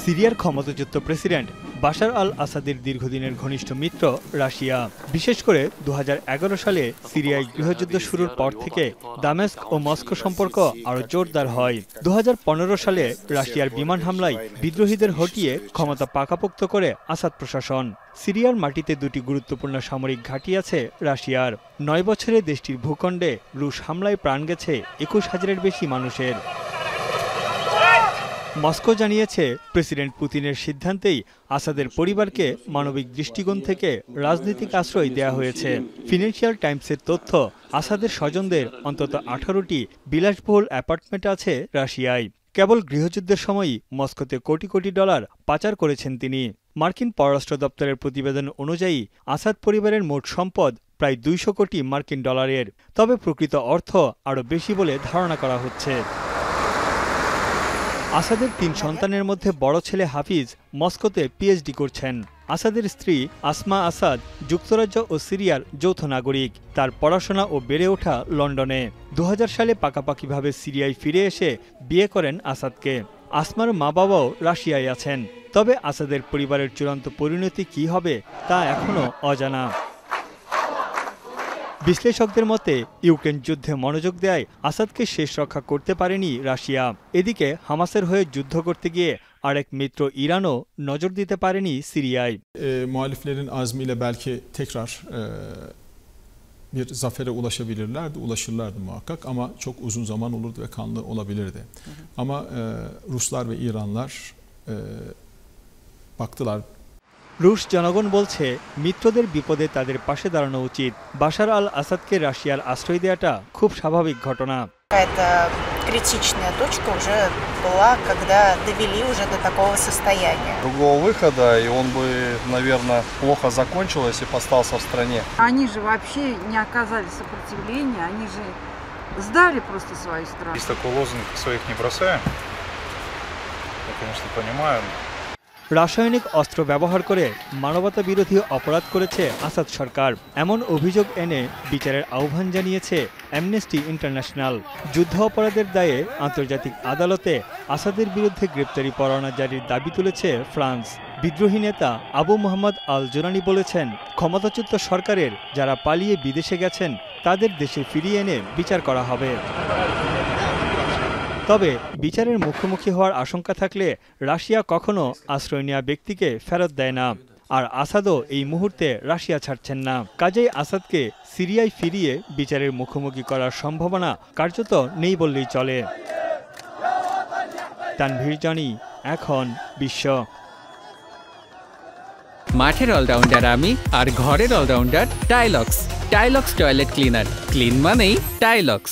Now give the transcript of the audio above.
সিরিয়ার ক্ষমতাচ্যুত president Bashar আল আসাদের দীর্ঘদিনের ঘনিষ্ঠ মিত্র রাশিয়া। বিশেষ করে 2011 সালে সিরিয়ায় গৃহযুদ্ধ শুরুর পর থেকে দামেস্ক ও মস্কো সম্পর্ক আরও জোরদার হয়। 2015 সালে রাশিয়ার বিমান হামলায় বিদ্রোহীদের হটিয়ে ক্ষমতা পাকাপোক্ত করে আসাদ প্রশাসন। সিরিয়ার মাটিতে দুটি গুরুত্বপূর্ণ সামরিক ঘাঁটি আছে রাশিয়ার। 9 বছরে দেশটির ভূখণ্ডে রুশ হামলায় প্রাণ গেছে 21,000-এর বেশি মানুষের। মস্কো জানিয়েছে, প্রেসিডেন্ট পুতিনের সিদ্ধান্তেই আসাদের পরিবারকে মানবিক দৃষ্টিকোণ থেকে রাজনৈতিক আশ্রয় দেওয়া হয়েছে। ফিনান্সিয়াল টাইমসের তথ্য, আসাদের স্বজনদের অন্তত 18টি বিলাসবহুল অ্যাপার্টমেন্ট আছে রাশিয়ায়। কেবল গৃহযুদ্ধের সময়ই মস্কোতে কোটি কোটি ডলার পাচার করেছেন তিনি। মার্কিন পররাষ্ট্র দপ্তরের প্রতিবেদন অনুযায়ী আসাদ পরিবারের মোট সম্পদ প্রায় 200 কোটি মার্কিন ডলারের। তবে প্রকৃত অর্থ আরও বেশি বলে ধারণা করা হচ্ছে। আসাদের 3 সন্তানের মধ্যে বড় ছেলে হাফিজ মস্কোতে পিএইচডি করছেন। আসাদের স্ত্রী আসমা আসাদ যুক্তরাজ্য ও সিরিয়ার যৌথ নাগরিক। তার পড়াশোনা ও বেড়ে ওঠা লন্ডনে। 2000 সালে পাকাপাকিভাবে সিরিয়ায় ফিরে এসে বিয়ে করেন আসাদকে। আসমার মা বাবাও রাশিয়ায় আছেন। তবে আসাদের পরিবারের চূড়ান্ত পরিণতি কী হবে তা এখনও অজানা। বিশ্লেষকদের মতে, ইউক্রেন যুদ্ধে মনোযোগ দেয় আসাদকে শেষ রক্ষা করতে পারেনি রাশিয়া। এদিকে হামাসের হয়ে যুদ্ধ করতে gие আরেক মিত্র ইরানও নজর দিতে পারেনি সিরিয়ায়। Muhaliflerin azmiyle belki tekrar bir zafere ulaşabilirlerdi, ulaşırlardı muhakkak ama çok uzun zaman olurdu ve kanlı olabilirdi. Ama Ruslar ve İranlar baktılar. রুশ জনগণ বলছে, মিত্রদের বিপদে তাদের পাশে দাঁড়ানো উচিত। বাশার আল আসাদকে রাশিয়ার আশ্রয় দেওয়াটা খুব স্বাভাবিক ঘটনা। Это критичная точка уже была, когда довели уже до такого состояния. Другого выхода, и он бы, наверное, плохо закончил, если бы остался в стране. Они же вообще не оказали сопротивления, они же сдали просто свою страну. Есть такой лозунг «своих не бросаем». Я, конечно, понимаю. রাসায়নিক অস্ত্র ব্যবহার করে মানবতা বিরোধী অপরাধ করেছে আসাদ সরকার, এমন অভিযোগ এনে বিচারের আহ্বান জানিয়েছে অ্যামনেস্টি ইন্টারন্যাশনাল। যুদ্ধ অপরাধের দায়ে আন্তর্জাতিক আদালতে আসাদের বিরুদ্ধে গ্রেপ্তারি পরোয়ানা জারির দাবি তুলেছে ফ্রান্স। বিদ্রোহী নেতা আবু মোহাম্মদ আল জোরানি বলেছেন, ক্ষমতাচ্যুত সরকারের যারা পালিয়ে বিদেশে গেছেন তাদের দেশে ফিরিয়ে এনে বিচার করা হবে। তবে বিচারের মুখোমুখি হওয়ার আশঙ্কা থাকলে রাশিয়া কখনো আশ্রয় নেওয়া ব্যক্তিকে ফেরত দেয় না। আর আসাদও এই মুহূর্তে রাশিয়া ছাড়ছেন না। কাজেই আসাদকে সিরিয়ায় ফিরিয়ে বিচারের মুখোমুখি করার সম্ভাবনা কার্যত নেই বললেই চলে। তানভীর জানি, এখন বিশ্ব। মাঠের অলরাউন্ডার আমি, আর ঘরের allrounder Tilex. Tilex toilet cleaner, clean মানেই টাইলক্স।